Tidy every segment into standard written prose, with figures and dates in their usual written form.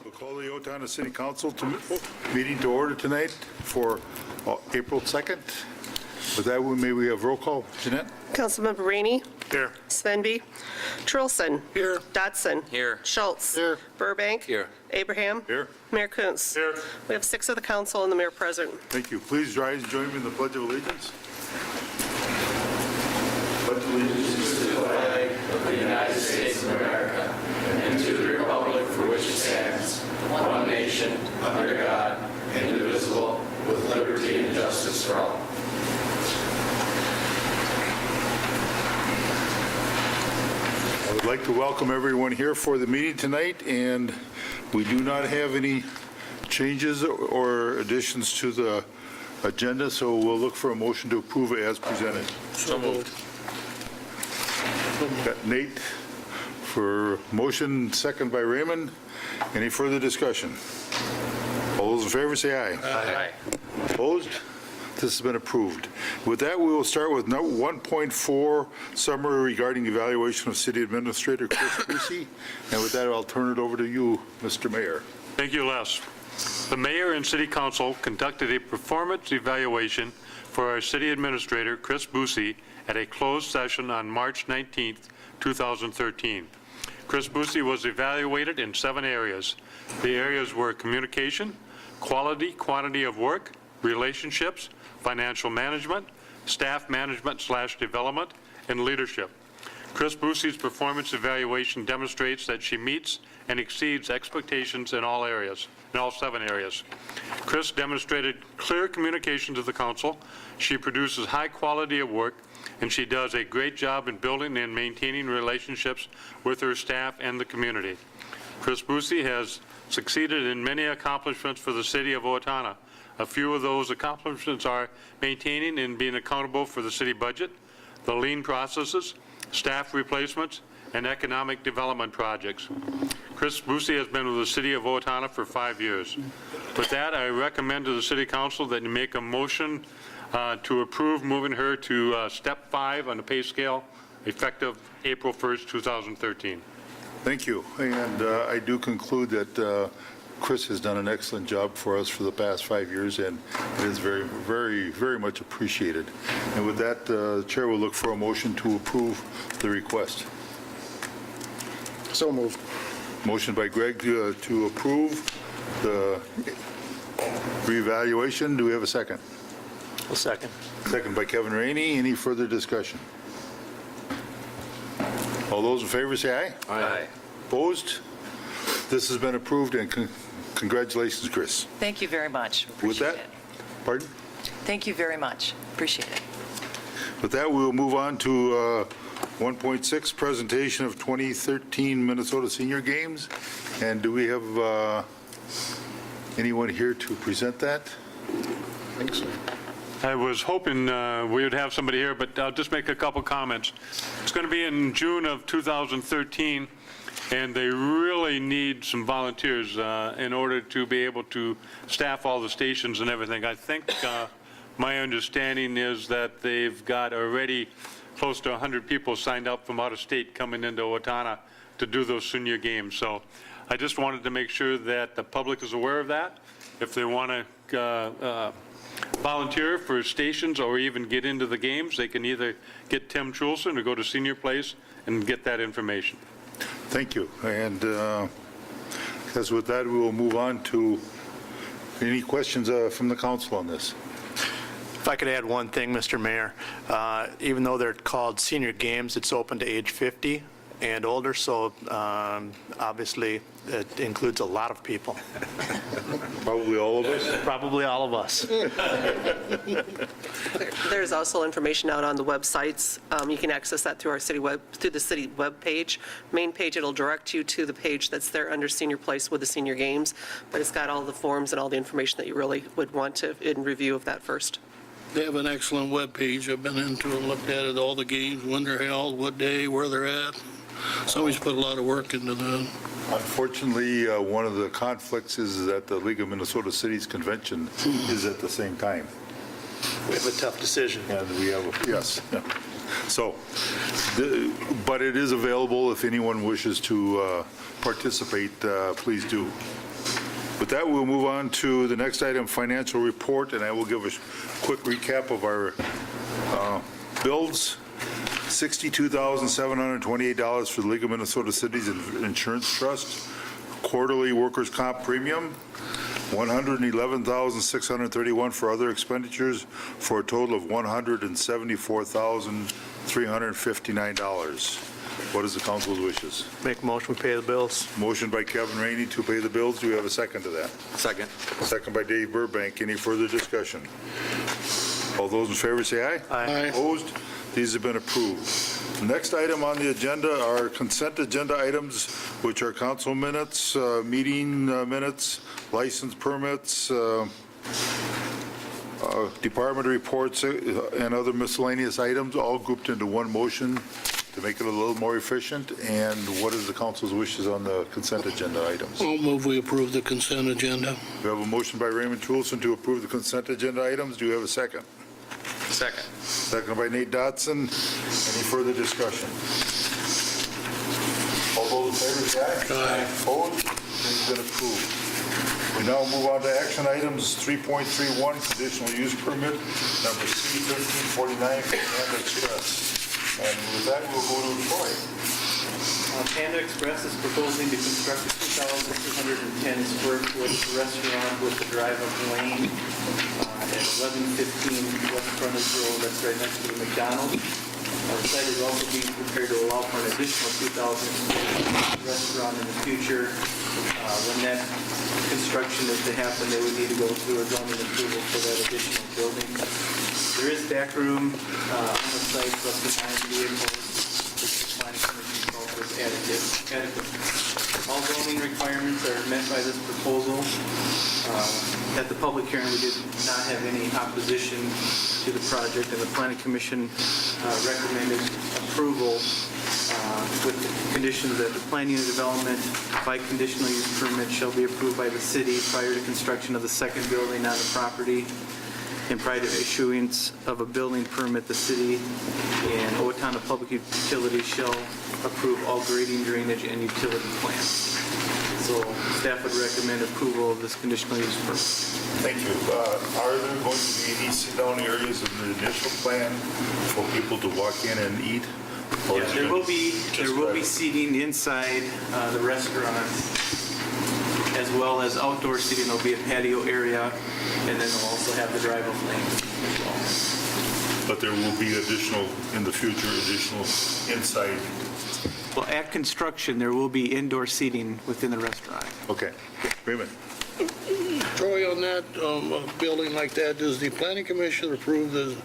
We'll call the Owatonna City Council meeting to order tonight for April 2nd. With that, may we have roll call? Jeanette? Councilmember Rainey. Here. Svenby. Trilson. Here. Dotson. Here. Schultz. Here. Burbank. Here. Abraham. Here. Mayor Kuntz. Here. We have 6 of the council and the mayor present. Thank you. Please rise and join me in the Pledge of Allegiance. Pledge of Allegiance to the flag of the United States of America and to the republic for which it stands, one nation, under God, indivisible, with liberty and justice for all. I would like to welcome everyone here for the meeting tonight, and we do not have any changes or additions to the agenda, so we'll look for a motion to approve it as presented. So moved. Got Nate for motion, second by Raymond. Any further discussion? All those in favor say aye. Aye. Opposed? This has been approved. With that, we will start with 1.4 summary regarding evaluation of City Administrator Chris Busey. And with that, I'll turn it over to you, Mr. Mayor. Thank you, Les. The mayor and city council conducted a performance evaluation for our city administrator, Chris Busey, at a closed session on March 19th, 2013. Chris Busey was evaluated in 7 areas. The areas were communication, quantity of work, relationships, financial management, staff management/development, and leadership. Chris Busey's performance evaluation demonstrates that she meets and exceeds expectations in all 7 areas. Chris demonstrated clear communication to the council. She produces high quality of work, and she does a great job in building and maintaining relationships with her staff and the community. Chris Busey has succeeded in many accomplishments for the city of Owatonna. A few of those accomplishments are maintaining and being accountable for the city budget, the lean processes, staff replacements, and economic development projects. Chris Busey has been with the city of Owatonna for 5 years. With that, I recommend to the city council that you make a motion to approve moving her to step 5 on the pay scale effective April 1st, 2013. Thank you. And I do conclude that Chris has done an excellent job for us for the past 5 years, and it is very, very, very much appreciated. And with that, the chair will look for a motion to approve the request. So moved. Motion by Greg to approve the reevaluation. Do we have a second? A second. Second by Kevin Rainey. Any further discussion? All those in favor say aye. Aye. Opposed? This has been approved, and congratulations, Chris. Thank you very much. With Appreciate that, it. pardon? Thank you very much. Appreciate it. With that, we will move on to 1.6, presentation of 2013 Minnesota Senior Games. And do we have anyone here to present that? I think so. I was hoping we would have somebody here, but I'll just make a couple comments. It's going to be in June of 2013, and they really need some volunteers in order to be able to staff all the stations and everything. I think my understanding is that they've got already close to 100 people signed up from out of state coming into Owatonna to do those senior games. So I just wanted to make sure that the public is aware of that. If they want to volunteer for stations or even get into the games, they can either get Tim Trulson or go to Senior Place and get that information. Thank you. And as with that, we will move on to any questions from the council on this. If I could add one thing, Mr. Mayor, even though they're called senior games, it's open to age 50 and older, so obviously it includes a lot of people. Probably all of us. Probably all of us. There's also information out on the websites. You can access that through through the city web page. Main page, it'll direct you to the page that's there under Senior Place with the senior games, but it's got all the forms and all the information that you really would want to in review of that first. They have an excellent webpage. I've been into it, looked at it, all the games, when they're held, what day, where they're at. Somebody's put a lot of work into that. Unfortunately, one of the conflicts is that the League of Minnesota Cities Convention is at the same time. We have a tough decision. And we have, yes. So, but it is available if anyone wishes to participate, please do. With that, we'll move on to the next item, financial report, and I will give a quick recap of our bills. $62,728 for the League of Minnesota Cities Insurance Trust. Quarterly workers' comp premium, $111,631 for other expenditures, for a total of $174,359. What is the council's wishes? Make a motion, we pay the bills. Motion by Kevin Rainey to pay the bills. Do we have a second to that? Second. Second by Dave Burbank. Any further discussion? All those in favor say aye. Aye. Opposed? These have been approved. Next item on the agenda are consent agenda items, which are council minutes, meeting minutes, license permits, department reports, and other miscellaneous items, all grouped into one motion to make it a little more efficient. And what is the council's wishes on the consent agenda items? I'll move we approve the consent agenda. We have a motion by Raymond Toolson to approve the consent agenda items. Do you have a second? Second. Second by Nate Dotson. Any further discussion? All those in favor say aye. Aye. Opposed? Things been approved. We now move on to action items 3.31, conditional use permit, number C-1349 for Panda Express. And with that, we'll go to Troy. Panda Express is proposing to construct a 2,210 square foot restaurant with a drive-up lane at 1115 West Frontage Road. That's right next to the McDonald's. The site is also being prepared to allow for an additional 2,000 square foot restaurant in the future. When that construction is to happen, they would need to go through a zoning approval for that additional building. There is back room on the site for up to 9 vehicles, which the planning commission felt was adequate. All zoning requirements are met by this proposal. At the public hearing, we did not have any opposition to the project, and the planning commission recommended approval with the conditions that the plan unit development by conditional use permit shall be approved by the city prior to construction of the second building on the property. And prior to issuance of a building permit, the city and Owatonna Public Utilities shall approve all grading, drainage, and utility plans. So staff would recommend approval of this conditional use permit. Thank you. Are there going to be any sit-down areas in the initial plan for people to walk in and eat? Or is it There will be private? seating inside the restaurant, as well as outdoor seating. There'll be a patio area, and then they'll also have the drive-up lane as well. But there will be additional, in the future, additional inside. Well, at construction, there will be indoor seating within the restaurant. Okay. Raymond? Troy, on that building like that, does the planning commission approve the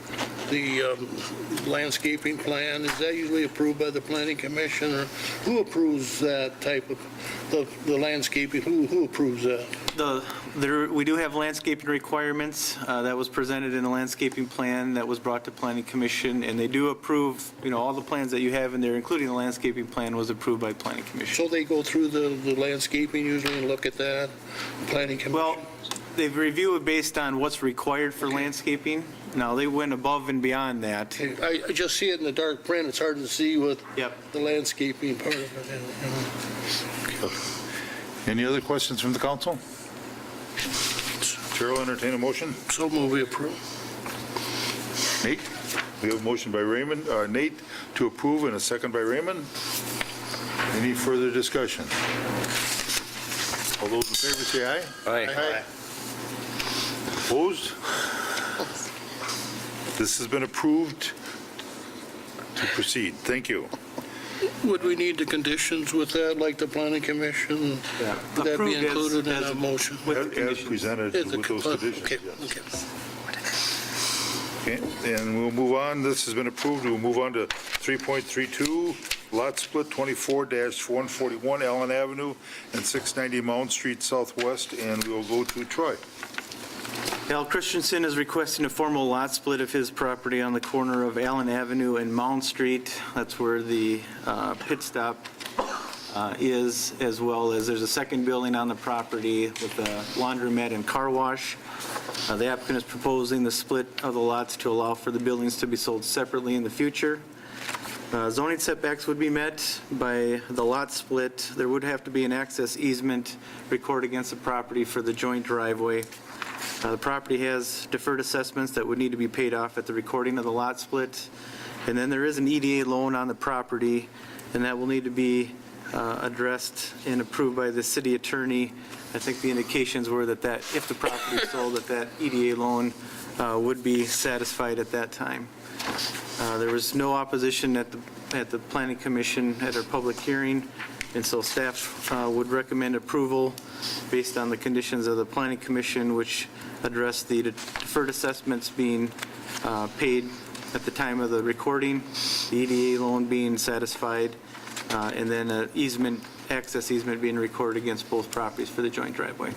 landscaping plan? Is that usually approved by the planning commission, or who approves that type of, the landscaping? Who approves that? We do have landscaping requirements. That was presented in the landscaping plan that was brought to planning commission, and they do approve, all the plans that you have in there, including the landscaping plan, was approved by planning commission. So they go through the landscaping usually and look at that, planning commission? Well, they review it based on what's required for landscaping. Now, they went above and beyond that. I just see it in the dark print. It's hard to see with Yep. the landscaping part of it. Any other questions from the council? Chair will entertain a motion. So move we approve. Nate? We have a motion by Nate to approve and a second by Raymond. Any further discussion? All those in favor say aye. Aye. Opposed? This has been approved to proceed. Thank you. Would we need the conditions with that, like the planning commission? Would that be Approved as- included in as- that motion? With the As conditions. presented with those conditions. Okay, yes. okay. Okay, and we'll move on. This has been approved. We'll move on to 3.32, lot split 24-141 Allen Avenue and 690 Mount Street Southwest, and we'll go to Troy. Al Christensen is requesting a formal lot split of his property on the corner of Allen Avenue and Mound Street. That's where the pit stop is, as well as there's a second building on the property with a laundromat and car wash. The applicant is proposing the split of the lots to allow for the buildings to be sold separately in the future. Zoning setbacks would be met by the lot split. There would have to be an access easement recorded against the property for the joint driveway. The property has deferred assessments that would need to be paid off at the recording of the lot split. And then there is an EDA loan on the property, and that will need to be addressed and approved by the city attorney. I think the indications were that if the property is sold, that EDA loan would be satisfied at that time. There was no opposition at the Planning Commission at our public hearing, and so staff would recommend approval based on the conditions of the Planning Commission, which address the deferred assessments being paid at the time of the recording, the EDA loan being satisfied, and then an access easement being recorded against both properties for the joint driveway.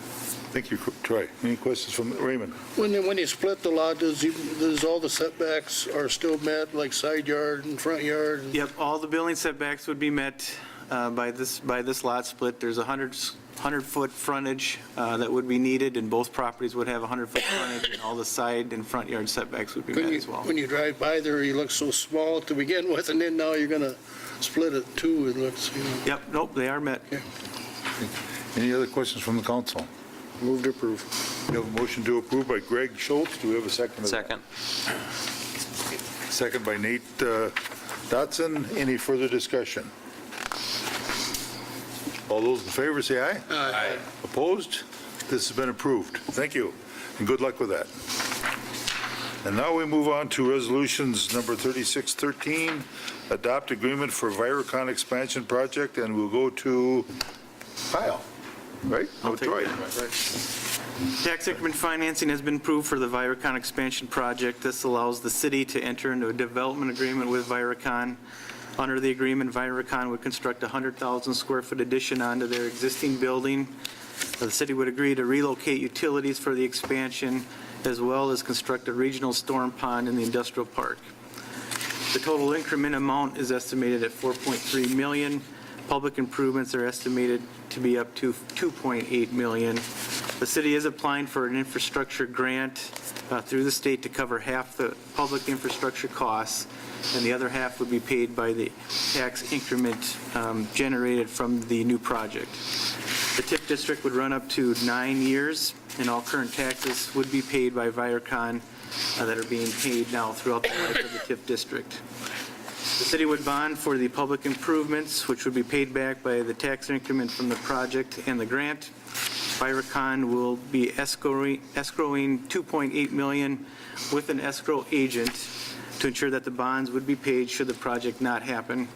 Thank you, Troy. Any questions from Raymond? When you split the lot, does all the setbacks are still met, like side yard and front yard? Yep, all the building setbacks would be met by this lot split. There's 100-foot frontage that would be needed, and both properties would have 100-foot frontage, and all the side and front yard setbacks would be met as well. When you drive by there, you look so small to begin with, and then now you're going to split it too, it looks, Yep, nope, they are met. Any other questions from the council? Move to approve. We have a motion to approve by Greg Schultz. Do we have a second? Second. Second by Nate Dotson. Any further discussion? All those in favor say aye. Aye. Opposed? This has been approved. Thank you, and good luck with that. And now we move on to resolutions number 3613, adopt agreement for Viracon expansion project, and we'll go to Kyle, right? I'll take Troy. Tax increment financing has been approved for the Viracon expansion project. This allows the city to enter into a development agreement with Viracon. Under the agreement, Viracon would construct a 100,000 square foot addition onto their existing building. The city would agree to relocate utilities for the expansion, as well as construct a regional storm pond in the industrial park. The total increment amount is estimated at $4.3 million. Public improvements are estimated to be up to $2.8 million. The city is applying for an infrastructure grant through the state to cover half the public infrastructure costs, and the other half would be paid by the tax increment generated from the new project. The TIF district would run up to 9 years, and all current taxes would be paid by Viracon that are being paid now throughout the life of the TIF district. The city would bond for the public improvements, which would be paid back by the tax increment from the project and the grant. Viracon will be escrowing $2.8 million with an escrow agent to ensure that the bonds would be paid should the project not happen.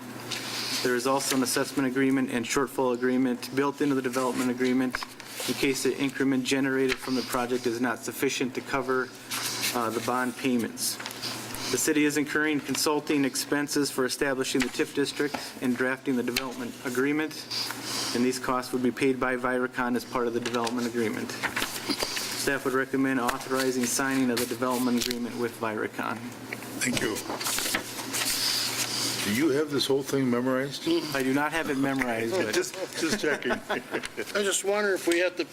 There is also an assessment agreement and shortfall agreement built into the development agreement in case the increment generated from the project is not sufficient to cover the bond payments. The city is incurring consulting expenses for establishing the TIF district and drafting the development agreement, and these costs would be paid by Viracon as part of the development agreement. Staff would recommend authorizing signing of the development agreement with Viracon. Thank you. Do you have this whole thing memorized? I do not have it memorized, but Just checking. I just wonder if we have to,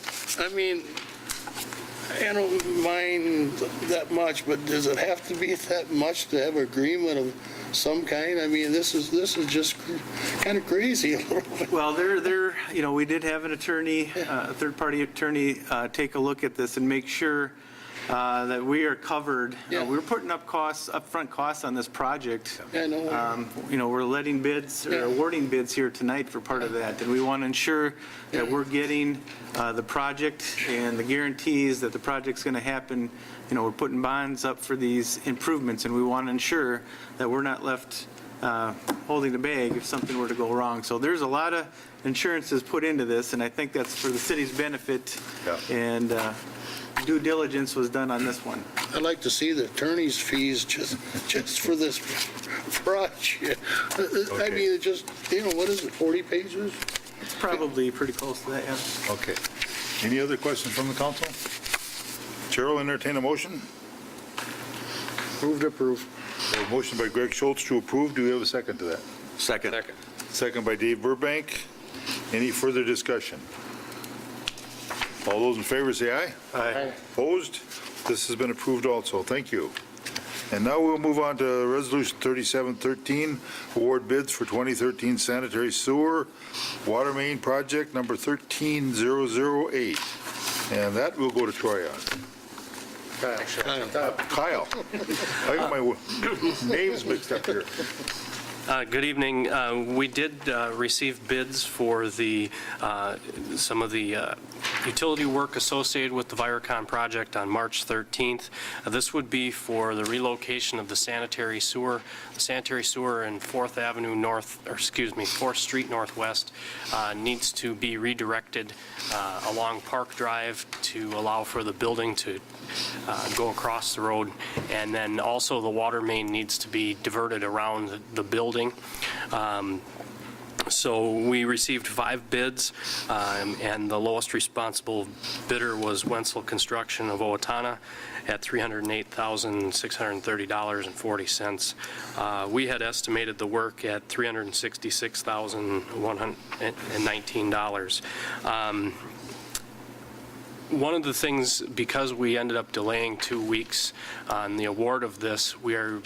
I don't mind that much, but does it have to be that much to have agreement of some kind? I mean, this is just kind of crazy a little bit. well, we did have an attorney, a third-party attorney, take a look at this and make sure that we are covered. Yeah. We're putting up upfront costs on this project. I know. We're letting bids, or awarding bids here tonight for part of that, and we want to ensure that we're getting the project and the guarantees that the project's going to happen. We're putting bonds up for these improvements, and we want to ensure that we're not left holding the bag if something were to go wrong. So there's a lot of insurances put into this, and I think that's for the city's benefit. Yeah. And due diligence was done on this one. I'd like to see the attorney's fees just for this project. I mean, it just, what is it, 40 pages? It's probably pretty close to that, yeah. Okay. Any other questions from the council? Chair will entertain a motion. Move to approve. We have a motion by Greg Schultz to approve. Do we have a second to that? Second. Second by Dave Burbank. Any further discussion? All those in favor say aye. Aye. Opposed? This has been approved also. Thank you. And now we'll move on to Resolution 3713, award bids for 2013 sanitary sewer water main project number 13008. And that will go to Troy on. Kyle. I got my names mixed up here. Good evening. We did receive bids for some of the utility work associated with the Viracon project on March 13th. This would be for the relocation of the sanitary sewer. The sanitary sewer in 4th Avenue North, or excuse me, 4th Street Northwest needs to be redirected along Park Drive to allow for the building to go across the road. And then also the water main needs to be diverted around the building. So we received 5 bids, and the lowest responsible bidder was Wenzel Construction of Owatonna at $308,630.40. We had estimated the work at $366,119. One of the things, because we ended up delaying 2 weeks on the award of this, we are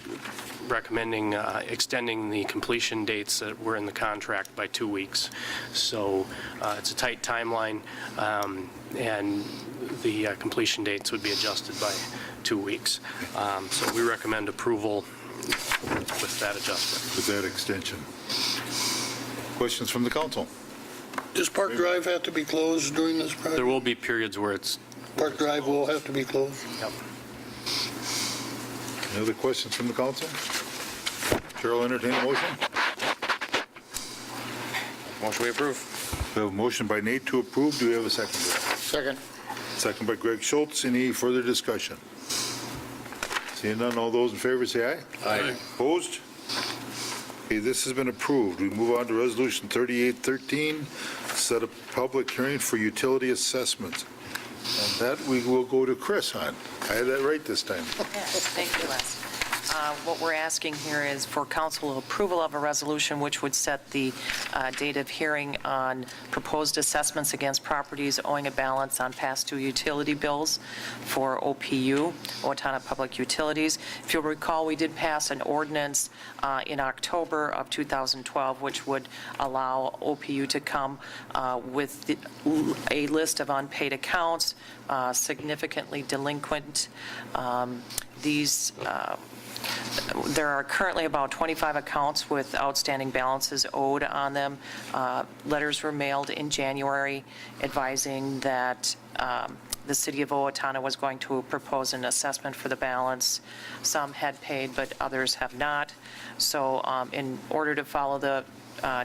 recommending extending the completion dates that were in the contract by 2 weeks. So it's a tight timeline, and the completion dates would be adjusted by 2 weeks. So we recommend approval with that adjustment. With that extension. Questions from the council? Does Park Drive have to be closed during this project? There will be periods where it's... Park Drive will have to be closed? Yep. Any other questions from the council? Chair will entertain a motion. Motion we approve. We have a motion by Nate to approve. Do we have a second to that? Second. Second by Greg Schultz. Any further discussion? Seeing none, all those in favor say aye. Aye. Opposed? Okay, this has been approved. We move on to Resolution 3813, set a public hearing for utility assessments. And that we will go to Chris on. I had that right this time. Yes, thank you, Les. What we're asking here is for council approval of a resolution which would set the date of hearing on proposed assessments against properties owing a balance on past due utility bills for OPU, Owatonna Public Utilities. If you'll recall, we did pass an ordinance in October of 2012 which would allow OPU to come with a list of unpaid accounts, significantly delinquent. There are currently about 25 accounts with outstanding balances owed on them. Letters were mailed in January advising that the city of Owatonna was going to propose an assessment for the balance. Some had paid, but others have not. So in order to follow the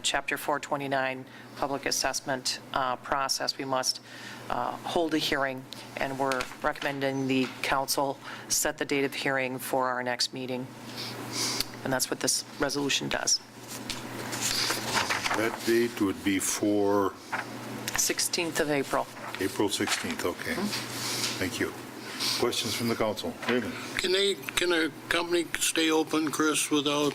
Chapter 429 public assessment process, we must hold a hearing, and we're recommending the council set the date of hearing for our next meeting. And that's what this resolution does. That date would be for 16th of April. April 16th. Okay. Thank you. Questions from the council? Raymond? Can a company stay open, Chris, without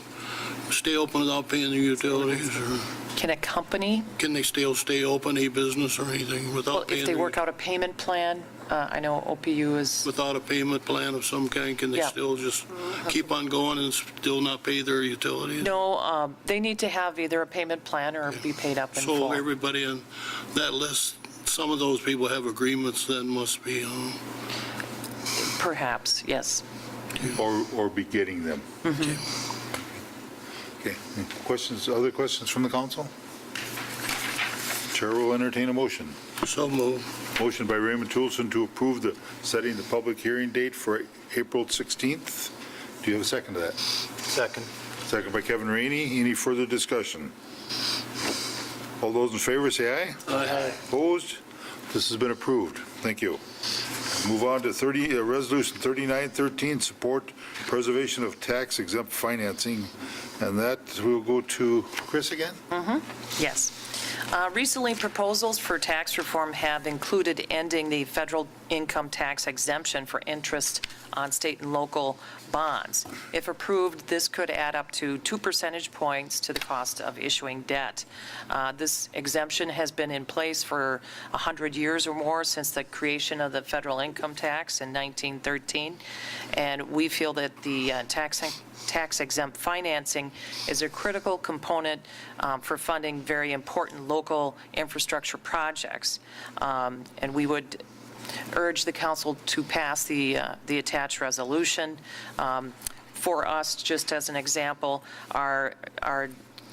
paying the utilities? Or Can a company, can they still stay open, a business or anything, well, without paying? if they work out a payment plan, I know OPU is, Without a payment plan of some kind, can they Yeah. still just keep on going and still not pay their utilities? no, they need to have either a payment plan or be paid up in So full. everybody on that list, some of those people have agreements then must be, Perhaps, yes. Or be getting them? Okay. Questions, other questions from the council? Chair will entertain a motion. so moved. Motion by Raymond Toolson to approve setting the public hearing date for April 16th. Do you have a second to that? Second. Second by Kevin Rainey. Any further discussion? All those in favor say aye. Aye. Opposed? This has been approved. Thank you. Move on to Resolution 3913, support preservation of tax exempt financing. And that will go to Chris again? Yes. Recently, proposals for tax reform have included ending the federal income tax exemption for interest on state and local bonds. If approved, this could add up to 2 percentage points to the cost of issuing debt. This exemption has been in place for 100 years or more, since the creation of the federal income tax in 1913, and we feel that the tax-exempt financing is a critical component for funding very important local infrastructure projects. And we would urge the council to pass the attached resolution. For us, just as an example, our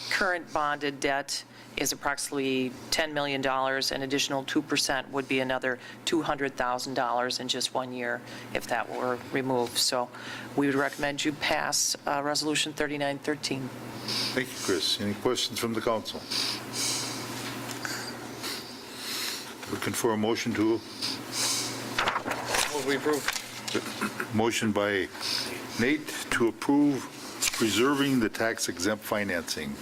current bonded debt is approximately $10 million. An additional 2% would be another $200,000 in just 1 year if that were removed. So we would recommend you pass Resolution 3913. Thank you, Chris. Any questions from the council? Looking for a motion to, Move we approve. motion by Nate to approve preserving the tax exempt financing.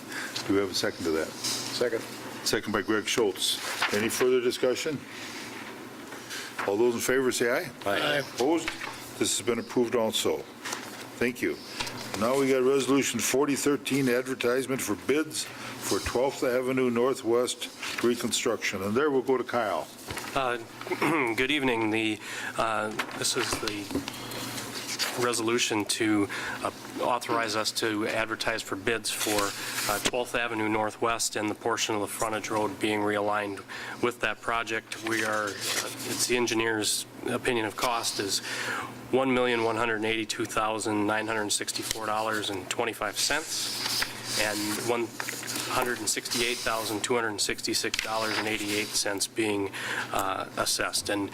Do we have a second to that? Second. Second by Greg Schultz. Any further discussion? All those in favor say aye. Aye. Opposed? This has been approved also. Thank you. Now we got Resolution 4013, advertisement for bids for 12th Avenue Northwest reconstruction. And there we'll go to Kyle. Good evening. This is the resolution to authorize us to advertise for bids for 12th Avenue Northwest and the portion of the frontage road being realigned with that project. It's the engineer's opinion of cost is $1,182,964.25 and $168,266.88 being assessed. And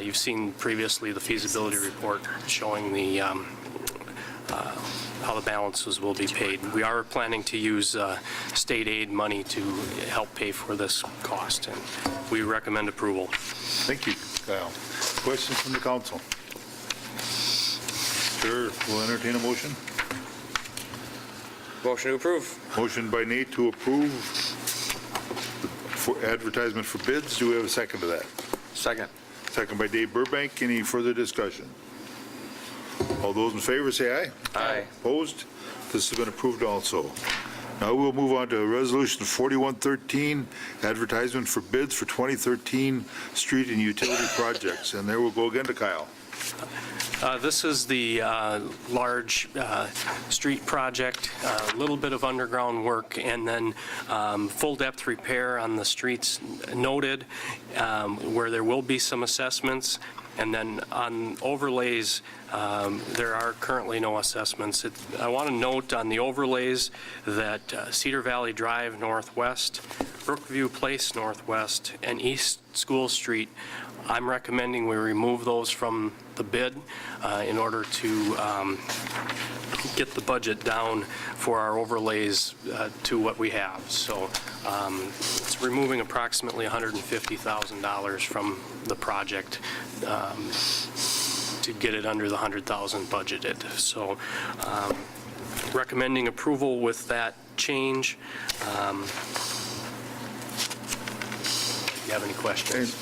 you've seen previously the feasibility report showing the how the balances will be paid. We are planning to use state aid money to help pay for this cost, and we recommend approval. Thank you, Kyle. Questions from the council? Sure, we'll entertain a motion. Motion to approve. Motion by Nate to approve for advertisement for bids. Do we have a second to that? Second. Second by Dave Burbank. Any further discussion? All those in favor say aye. Aye. Opposed? This has been approved also. Now we'll move on to Resolution 4113, advertisement for bids for 2013 street and utility projects. And there we'll go again to Kyle. This is the large street project, a little bit of underground work, and then full depth repair on the streets noted, where there will be some assessments. And then on overlays, there are currently no assessments. I want to note on the overlays that Cedar Valley Drive Northwest, Brookview Place Northwest, and East School Street, I'm recommending we remove those from the bid in order to get the budget down for our overlays to what we have. So it's removing approximately $150,000 from the project to get it under the $100,000 budgeted. So recommending approval with that change. If you have any questions.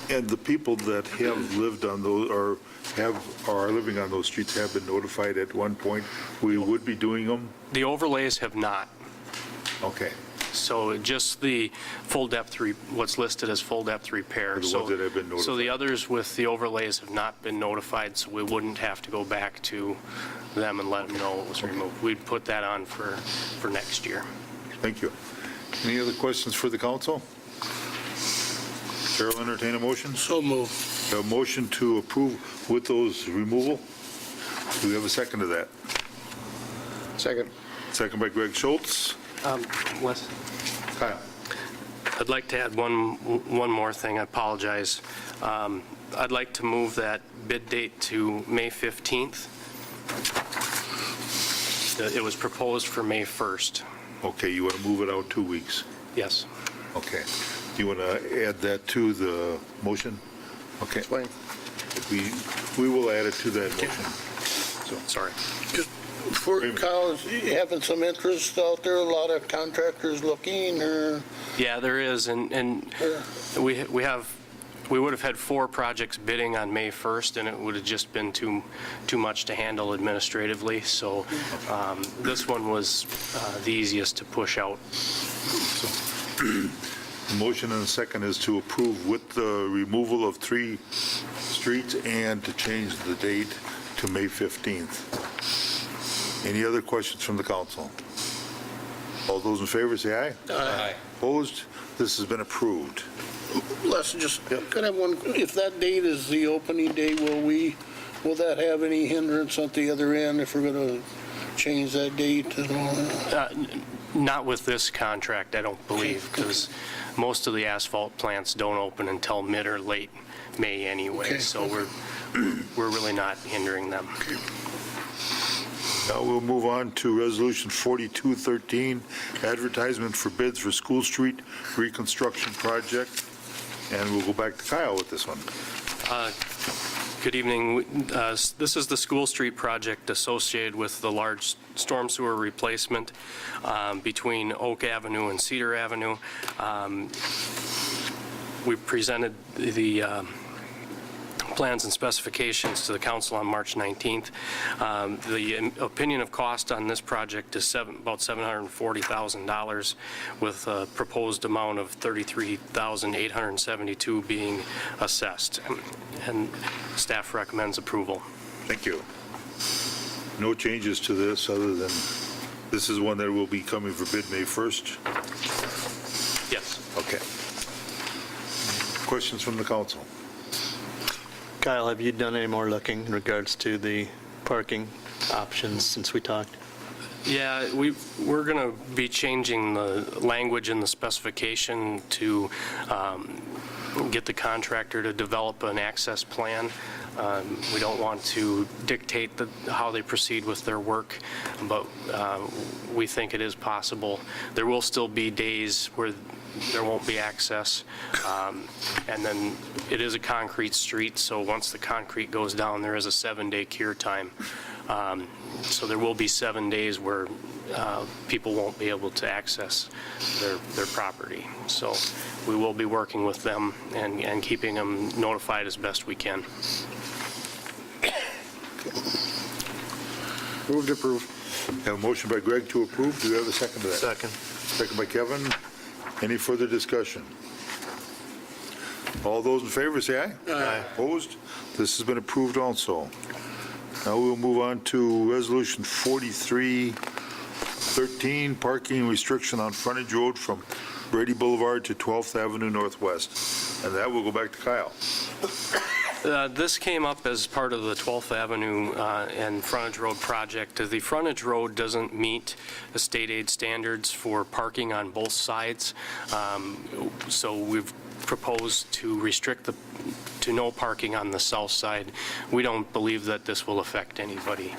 And the people that have lived on those or are living on those streets have been notified at one point we would be doing them? The overlays have not. Okay. So just the full depth, what's listed as full depth repair. The ones that have been notified. So the others with the overlays have not been notified, so we wouldn't have to go back to them and let them know it was removed. We'd put that on for next year. Thank you. Any other questions for the council? Chair will entertain a motion. So move. A motion to approve with those removal. Do we have a second to that? Second. Second by Greg Schultz. Wes? Kyle. I'd like to add one more thing. I apologize. I'd like to move that bid date to May 15th. It was proposed for May 1st. Okay, you want to move it out 2 weeks? Yes. Okay. Do you want to add that to the motion? Okay. Explain. We will add it to that motion. So, Sorry. For Kyle, is he having some interest out there, a lot of contractors looking, or? Yeah, there is, and we have we would have had 4 projects bidding on May 1st, and it would have just been too much to handle administratively. So this one was the easiest to push out. The motion and a second is to approve with the removal of 3 streets and to change the date to May 15th. Any other questions from the council? All those in favor say aye. Aye. Opposed? This has been approved. Les, just, could I have one, if that date is the opening date, will that have any hindrance at the other end if we're going to change that date and all that? Not with this contract, I don't believe, because most of the asphalt plants don't open until mid or late May anyway, Okay. so we're really not hindering them. Now we'll move on to Resolution 4213, advertisement for bids for School Street reconstruction project. And we'll go back to Kyle with this one. Good evening. This is the School Street project associated with the large storm sewer replacement between Oak Avenue and Cedar Avenue. We presented the plans and specifications to the council on March 19th. The opinion of cost on this project is about $740,000 with a proposed amount of $33,872 being assessed. And staff recommends approval. Thank you. No changes to this other than this is one that will be coming for bid May 1st. Yes. Okay. Questions from the council? Kyle, have you done any more looking in regards to the parking options since we talked? Yeah, we're going to be changing the language in the specification to get the contractor to develop an access plan. We don't want to dictate how they proceed with their work, but we think it is possible. There will still be days where there won't be access, and then it is a concrete street, so once the concrete goes down, there is a 7-day cure time. So there will be 7 days where people won't be able to access their property. So we will be working with them and keeping them notified as best we can. Move to approve. Have a motion by Greg to approve. Do you have a second to that? Second. Second by Kevin. Any further discussion? All those in favor say aye. Aye. Opposed? This has been approved also. Now we'll move on to Resolution 4313, parking restriction on frontage road from Brady Boulevard to 12th Avenue Northwest. And that will go back to Kyle. This came up as part of the 12th Avenue and Frontage Road project. The frontage road doesn't meet the state aid standards for parking on both sides, so we've proposed to restrict to no parking on the south side. We don't believe that this will affect anybody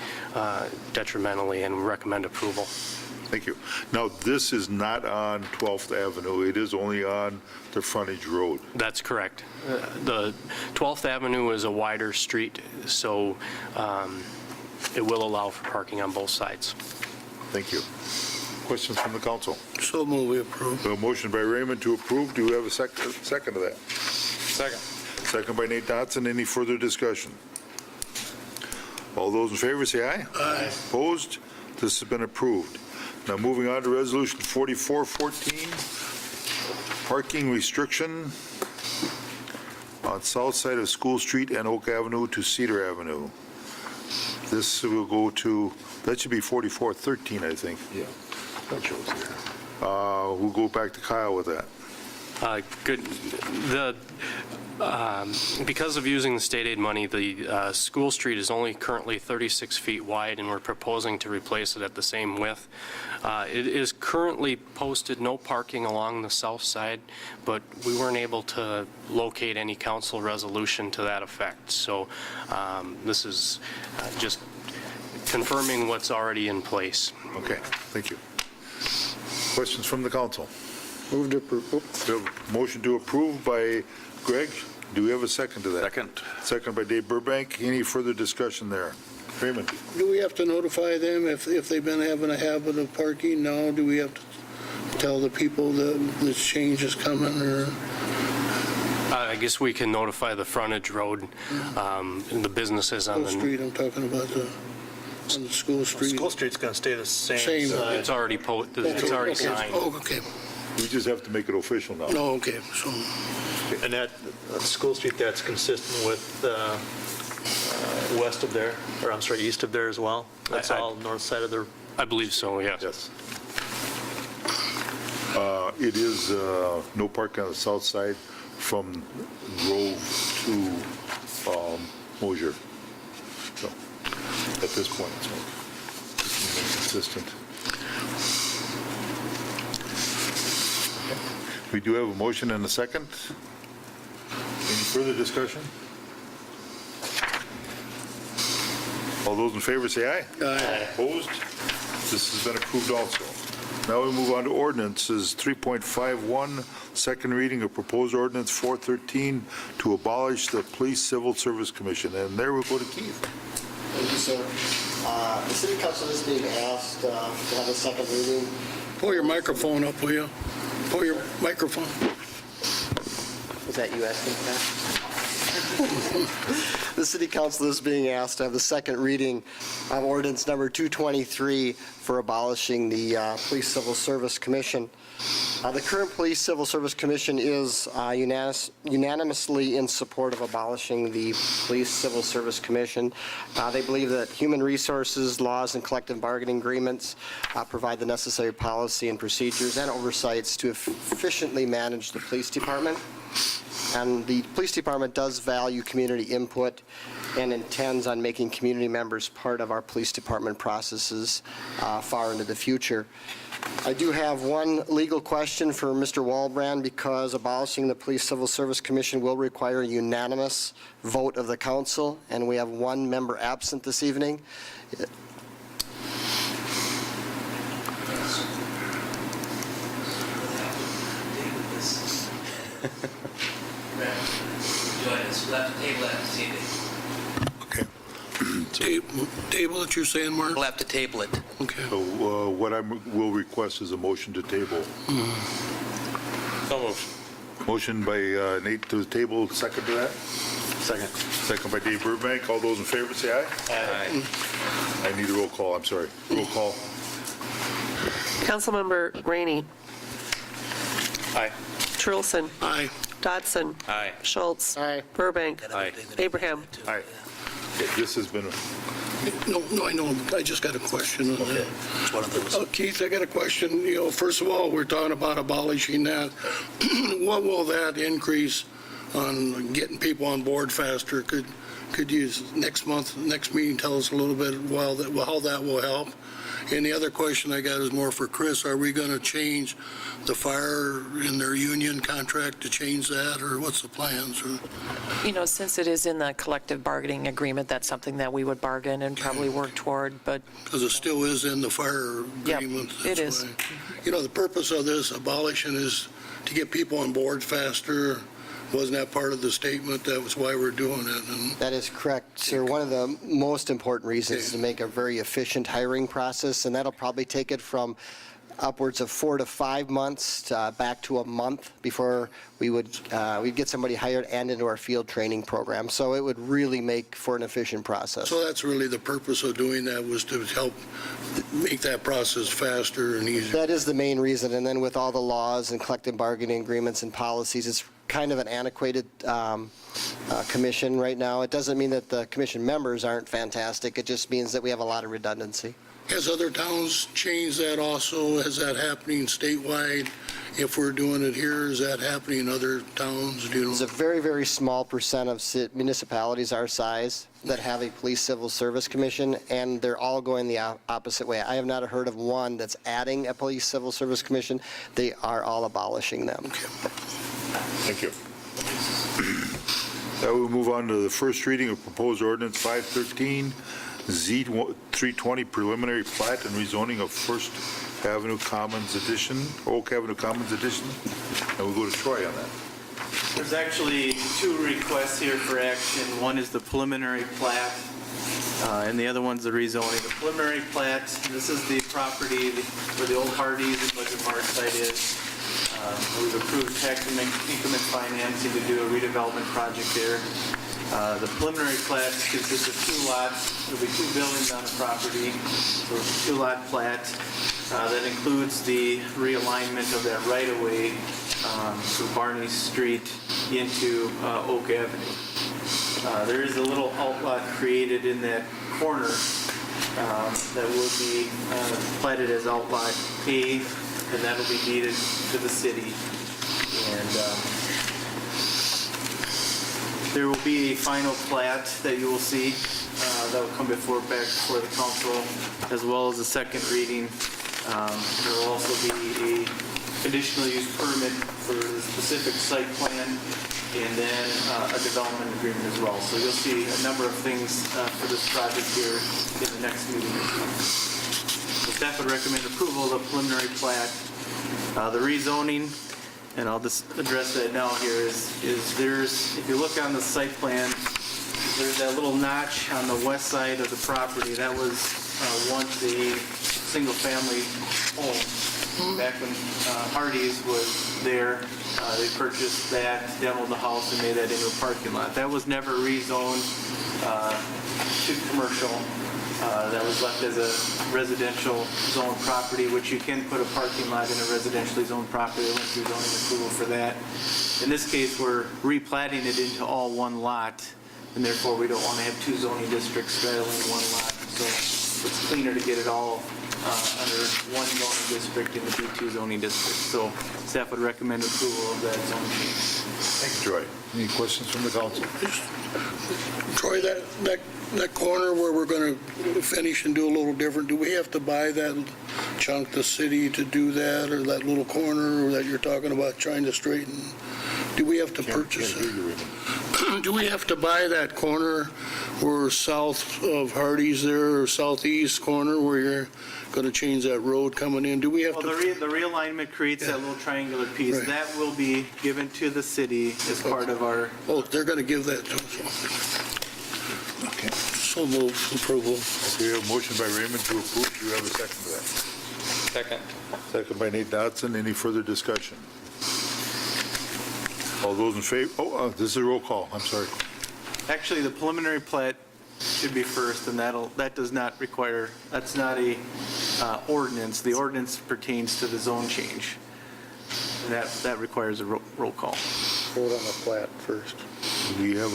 detrimentally and recommend approval. Thank you. Now, this is not on 12th Avenue. It is only on the frontage road. That's correct. The 12th Avenue is a wider street, so it will allow for parking on both sides. Thank you. Questions from the council? So move we approve. A motion by Raymond to approve. Do we have a second to that? Second. Second by Nate Dotson. Any further discussion? All those in favor say aye. Aye. Opposed? This has been approved. Now moving on to Resolution 4414, parking restriction on south side of School Street and Oak Avenue to Cedar Avenue. This will go to, that should be 4413, I think. Yeah. That shows there. We'll go back to Kyle with that. Good. Because of using the state aid money, the School Street is only currently 36 feet wide, and we're proposing to replace it at the same width. It is currently posted no parking along the south side, but we weren't able to locate any council resolution to that effect. So this is just confirming what's already in place. Okay, thank you. Questions from the council? Move to approve. We have a motion to approve by Greg. Do we have a second to that? Second. Second by Dave Burbank. Any further discussion there? Raymond? Do we have to notify them if they've been having a habit of parking now? Do we have to tell the people that this change is coming, or? I guess we can notify the frontage road, and the businesses on School the, Street, I'm talking about on the School Street. School Street's going to stay the same. Same. it's already it's already Okay. signed. Oh, okay. We just have to make it official now. No, okay, so, And that, School Street, that's consistent with west of there, or I'm sorry, east of there as well? That's all north side of the, I believe so, yes. Yes. It is no parking on the south side from Grove to Mosier. So, at this point, so it's consistent. We do have a motion and a second. Any further discussion? All those in favor say aye. Aye. Opposed? This has been approved also. Now we move on to ordinances 3.51, second reading of proposed ordinance 413 to abolish the Police Civil Service Commission. And there we go to Keith. Thank you, sir. The city council is being asked to have a second reading. pull your microphone up, will you? Pull your microphone. Was that you asking that? The city council is being asked to have the second reading of ordinance number 223 for abolishing the Police Civil Service Commission. The current Police Civil Service Commission is unanimously in support of abolishing the Police Civil Service Commission. They believe that human resources, laws, and collective bargaining agreements provide the necessary policy and procedures and oversights to efficiently manage the police department. And the police department does value community input and intends on making community members part of our police department processes far into the future. I do have one legal question for Mr. Walbrand, because abolishing the Police Civil Service Commission will require a unanimous vote of the council, and we have one member absent this evening. We'll have to table that this evening. Table it, you're saying, Mark? We'll have to table it. Okay. So what I will request is a motion to table. So moved. Motion by Nate to table, second to that? second. Second by Dave Burbank. All those in favor say aye. Aye. I need a roll call, I'm sorry. Roll call. Councilmember Rainey. Aye. Truulson. Aye. Dodson. Aye. Schultz. Aye. Burbank. Aye. Abraham. Aye. Okay, this has been, No, I know, I just got a question on that. It's one of those. Keith, I got a question. First of all, we're talking about abolishing that. What will that increase on getting people on board faster? Could you, next meeting, tell us a little bit how that will help? And the other question I got is more for Chris. Are we going to change the fire in their union contract to change that, or what's the plans? Since it is in the collective bargaining agreement, that's something that we would bargain and probably work toward, but Because it still is in the fire Yep, agreement. it that's is. why. The purpose of this abolition is to get people on board faster. Wasn't that part of the statement? That was why we're doing it. And That is correct, sir. One of the most important reasons is to make a very efficient hiring process, and that'll probably take it from upwards of 4 to 5 months to back to a month before we'd get somebody hired and into our field training program. So it would really make for an efficient process. so that's really the purpose of doing that, was to help make that process faster and easier. That is the main reason, and then with all the laws and collective bargaining agreements and policies, it's kind of an antiquated commission right now. It doesn't mean that the commission members aren't fantastic, it just means that we have a lot of redundancy. Has other towns changed that also? Is that happening statewide? If we're doing it here, is that happening in other towns? Do you It's know? a very, very small percent of municipalities our size that have a police civil service commission, and they're all going the opposite way. I have not heard of one that's adding a police civil service commission. They are all abolishing them. thank you. Now we move on to the first reading of proposed ordinance 513, Z320 preliminary plat and rezoning of First Avenue Commons Edition, Oak Avenue Commons Edition. And we'll go to Troy on that. There's actually two requests here for action. One is the preliminary plat, and the other one's the rezoning. The preliminary plat, this is the property where the old Hardee's and Budget Mart site is. We've approve tax increment financing to do a redevelopment project there. The preliminary plat consists of 2 lots. There'll be 2 buildings on the property, so it's a 2-lot plat. That includes the realignment of that right-of-way through Barney Street into Oak Avenue. There is a little outlot created in that corner that will be platted as outlot A, and that'll be deeded to the city. And there will be a final plat that you will see that will come back before the council, as well as a second reading. There will also be a conditional use permit for the specific site plan, and then a development agreement as well. So you'll see a number of things for this project here in the next meeting. So staff would recommend approval of the preliminary plat. The rezoning, and I'll just address that now here, is there's, if you look on the site plan, there's that little notch on the west side of the property. That was once a single-family home. Back when Hardee's was there, they purchased that, demoed the house, and made that into a parking lot. That was never rezoned to commercial. That was left as a residential zone property, which you can put a parking lot in a residentially zoned property. They went through zoning approval for that. In this case, we're replatting it into all 1 lot, and therefore we don't want to have 2 zoning districts straddling 1 lot. So it's cleaner to get it all under 1 zoning district in the B2 zoning district. So staff would recommend approval of that zone change. Thank you, Troy. Any questions from the council? Troy, that corner where we're going to finish and do a little different, do we have to buy that chunk, the city, to do that, or that little corner that you're talking about trying to straighten? Do we have to purchase it? Do we have to buy that corner where south of Hardee's there, or southeast corner where you're going to change that road coming in? Do we have Well, to? the realignment creates that little triangular piece. Right. That will be given to the city as part of our, Oh, they're going to give that to us. Okay. So move approval. Okay, we have a motion by Raymond to approve. Do you have a second to that? Second. Second by Nate Dodson. Any further discussion? All those in favor? Oh, this is a roll call. I'm sorry. actually, the preliminary plat should be first, and that does not require, that's not a ordinance. The ordinance pertains to the zone change. And that requires a roll call. Vote on the plat first. We have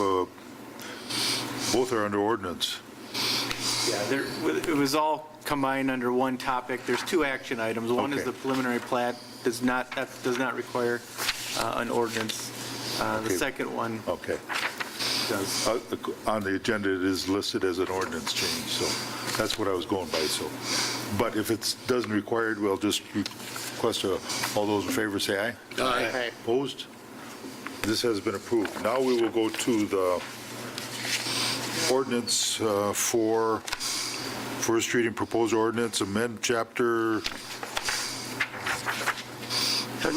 both are under ordinance. Yeah, it was all combined under one topic. There's 2 action items. One is Okay. the preliminary plat, that does not require an ordinance. Okay. The second one Okay. does. On the agenda, it is listed as an ordinance change, so that's what I was going by, so. But if it doesn't require it, we'll just request all those in favor say aye. Aye. Opposed? This has been approved. Now we will go to the ordinance for first reading proposed ordinance, amend chapter,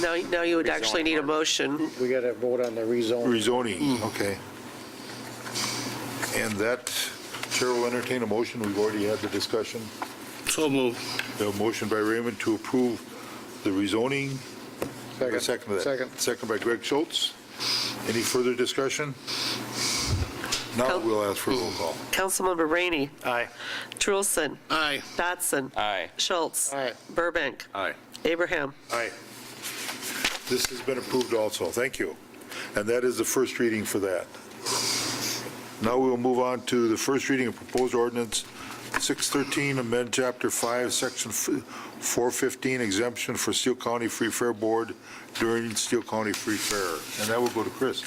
Now you would actually need a motion. We got to vote on the rezoning. rezoning, okay. And that, Chair will entertain a motion. We've already had the discussion. So move. A motion by Raymond to approve the rezoning. Second. Second to that. Second. Second by Greg Schultz. Any further discussion? Now we'll ask for a roll call. Councilmember Rainey. Aye. Trulson. Aye. Dotson. Aye. Schultz. Aye. Burbank. Aye. Abraham. Aye. This has been approved also. Thank you. And that is the first reading for that. Now we will move on to the first reading of proposed ordinance 613, amend Chapter 5, Section 415, exemption for Steele County Free Fair Board during Steele County Free Fair. And that will go to Chris.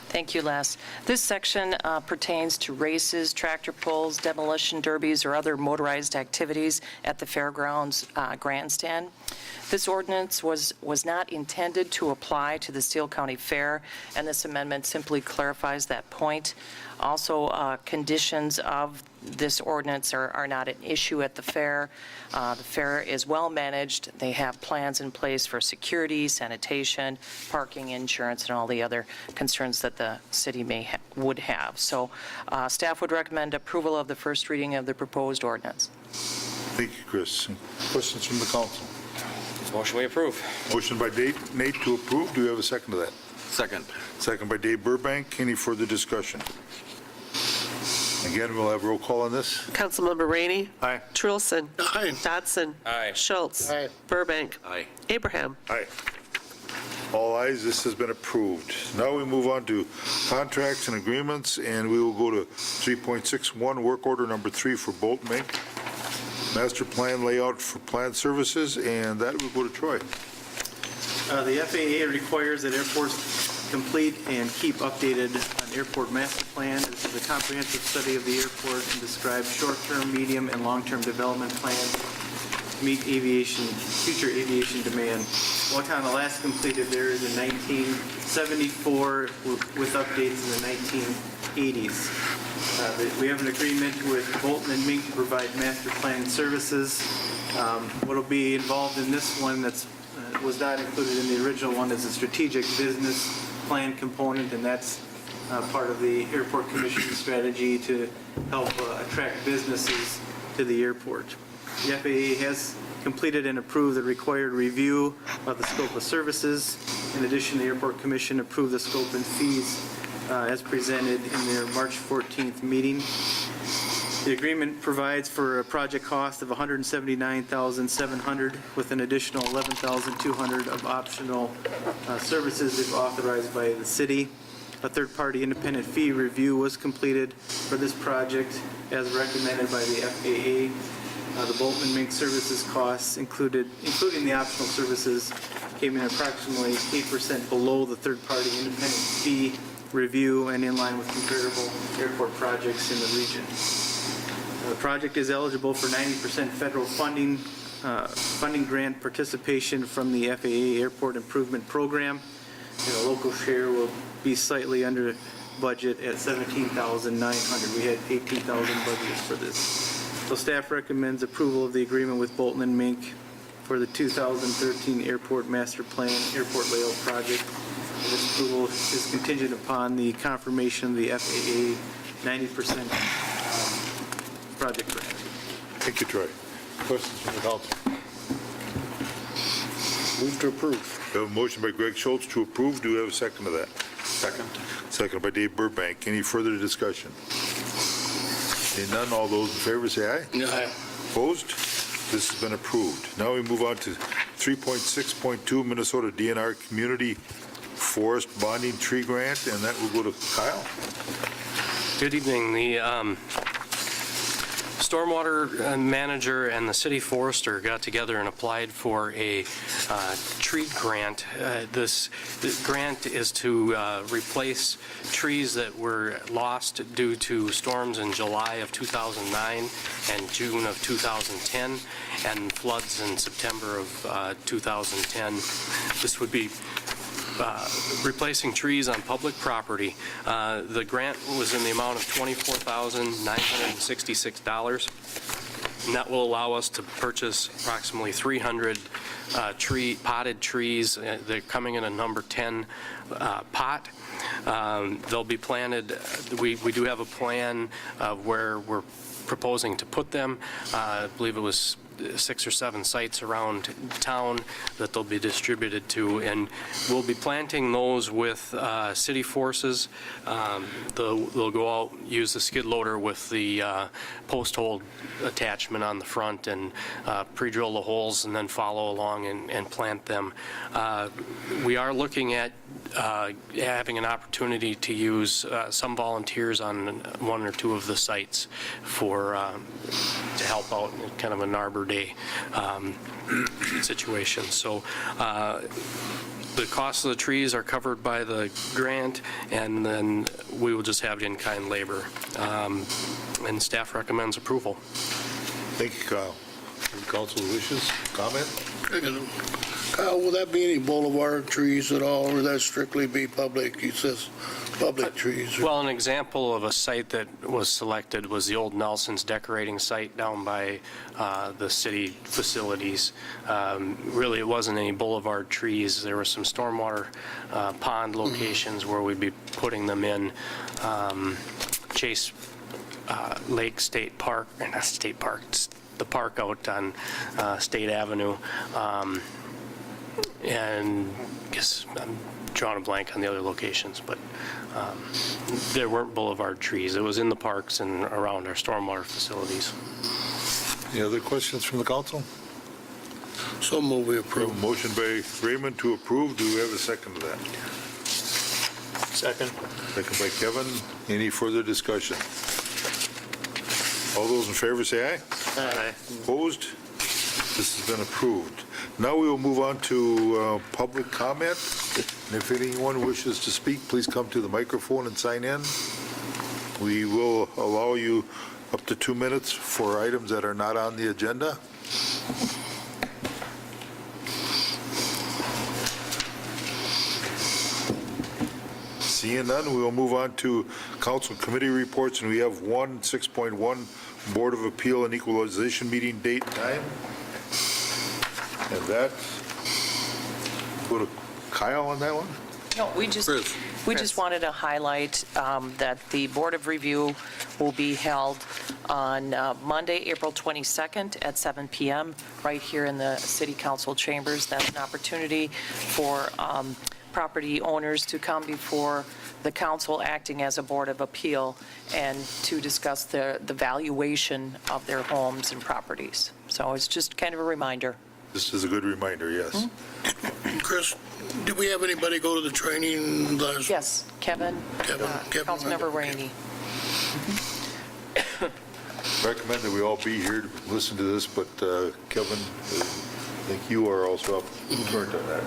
Thank you, Les. This section pertains to races, tractor pulls, demolition derbies, or other motorized activities at the fairgrounds grandstand. This ordinance was not intended to apply to the Steele County Fair, and this amendment simply clarifies that point. Also, conditions of this ordinance are not an issue at the fair. The fair is well-managed. They have plans in place for security, sanitation, parking, insurance, and all the other concerns that the city would have. So staff would recommend approval of the first reading of the proposed ordinance. Thank you, Chris. Questions from the council? Motion we approve. Motion by Nate to approve. Do we have a second to that? Second. Second by Dave Burbank. Any further discussion? Again, we'll have roll call on this. Councilmember Rainey. Aye. Trulson. Aye. Dodson. Aye. Schultz. Aye. Burbank. Aye. Abraham. Aye. All ayes, this has been approved. Now we move on to contracts and agreements, and we will go to 3.61, work order number 3 for Bolton Mink. Master plan layout for plant services, and that will go to Troy. The FAA requires that airports complete and keep updated an airport master plan. This is a comprehensive study of the airport and describes short-term, medium, and long-term development plans to meet future aviation demand. Owatonna last completed theirs in 1974 with updates in the 1980s. We have an agreement with Bolton and Mink to provide master plan services. What will be involved in this one that was not included in the original one is a strategic business plan component, and that's part of the Airport Commission's strategy to help attract businesses to the airport. The FAA has completed and approved the required review of the scope of services. In addition, the Airport Commission approved the scope and fees as presented in their March 14th meeting. The agreement provides for a project cost of $179,700 with an additional $11,200 of optional services if authorized by the city. A third-party independent fee review was completed for this project as recommended by the FAA. The Bolton and Mink services costs, including the optional services, came in approximately 8% below the third-party independent fee review and in line with comparable airport projects in the region. The project is eligible for 90% federal funding grant participation from the FAA Airport Improvement Program, and the local share will be slightly under budget at $17,900. We had $18,000 budgeted for this. So staff recommends approval of the agreement with Bolton and Mink for the 2013 Airport Master Plan Airport Layout Project. This approval is contingent upon the confirmation of the FAA 90% project grant. Thank you, Troy. Questions from the council? Move to approve. We have a motion by Greg Schultz to approve. Do we have a second to that? Second. Second by Dave Burbank. Any further discussion? Seeing none, all those in favor say aye. Aye. Opposed? This has been approved. Now we move on to 3.6.2 Minnesota DNR Community Forest Bonding Tree Grant, and that will go to Kyle. Good evening. The stormwater manager and the city forester got together and applied for a tree grant. This grant is to replace trees that were lost due to storms in July of 2009 and June of 2010 and floods in September of 2010. This would be replacing trees on public property. The grant was in the amount of $24,966, and that will allow us to purchase approximately 300 potted trees. They're coming in a number 10 pot. They'll be planted. We do have a plan of where we're proposing to put them. I believe it was 6 or 7 sites around town that they'll be distributed to, and we'll be planting those with city forces. They'll go out, use the skid loader with the post hole attachment on the front and pre-drill the holes and then follow along and plant them. We are looking at having an opportunity to use some volunteers on 1 or 2 of the sites for to help out in kind of an Arbor Day situation. So the cost of the trees are covered by the grant, and then we will just have in-kind labor. And staff recommends approval. Thank you, Kyle. Any council wishes, comment? Kyle, will that be any boulevard trees at all, or will that strictly be public? He says public trees. Well, an example of a site that was selected was the old Nelson's decorating site down by the city facilities. Really, it wasn't any boulevard trees. There were some stormwater pond locations where we'd be putting them in. Chase Lake State Park, or not State Park, the park out on State Avenue. and I guess I'm drawing a blank on the other locations, but there weren't boulevard trees. It was in the parks and around our stormwater facilities. Any other questions from the council? So move we We have approve. a motion by Raymond to approve. Do we have a second to that? Second. Second by Kevin. Any further discussion? All those in favor say aye. Aye. Opposed? This has been approved. Now we will move on to public comment. And if anyone wishes to speak, please come to the microphone and sign in. We will allow you up to 2 minutes for items that are not on the agenda. Seeing none, we will move on to council committee reports, and we have one 6.1 Board of Appeal and Equalization meeting date and time. And that, go to Kyle on that one? No, we just wanted to highlight that the Board of Review will be held on Monday, April 22nd at 7 PM, right here in the City Council chambers. That's an opportunity for property owners to come before the council acting as a Board of Appeal and to discuss the valuation of their homes and properties. So it's just kind of a reminder. This is a good reminder, yes. Chris, did we have anybody go to the training last? Yes, Kevin, Kevin. Councilmember Rainey. Recommend that we all be here to listen to this, but Kevin, I think you are also up current on that.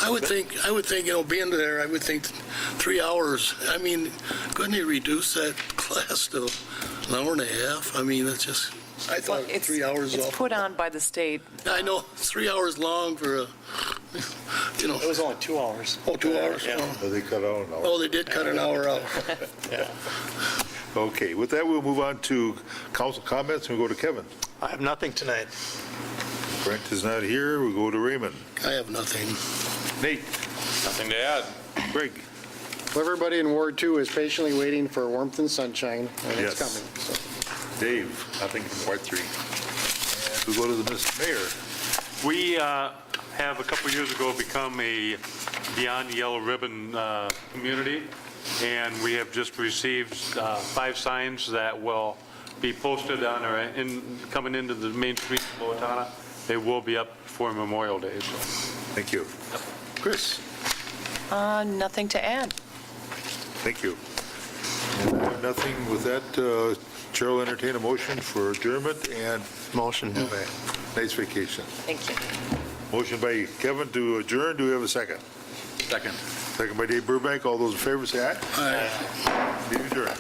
I would think, being there, I would think 3 hours. I mean, couldn't he reduce that class to an hour and a half? I mean, it's just, I thought 3 hours It's off. put on by the state. I know, 3 hours long for a, It was only 2 hours. Oh, 2 hours? Yeah. Oh. They cut out an hour. Oh, they did cut an hour out. Okay, with that, we'll move on to council comments, and we'll go to Kevin. I have nothing tonight. Brent is not here, we'll go to Raymond. I have nothing. Nate? Nothing to add. Greg? Well, everybody in Ward 2 is patiently waiting for warmth and sunshine, and it's Yes. coming. So, Dave? Nothing from Ward 3. And we'll go to the Mr. Mayor. We have a couple years ago become a Beyond Yellow Ribbon community, and we have just received 5 signs that will be posted on our, coming into the main street of Owatonna. They will be up for Memorial Day. So. Thank you. Chris? Nothing to add. Thank you. And I have nothing with that. Chair will entertain a motion for adjournment and Motion. have a nice vacation. Thank you. Motion by Kevin to adjourn. Do we have a second? Second. Second by Dave Burbank. All those in favor say aye. Aye. Meeting adjourned.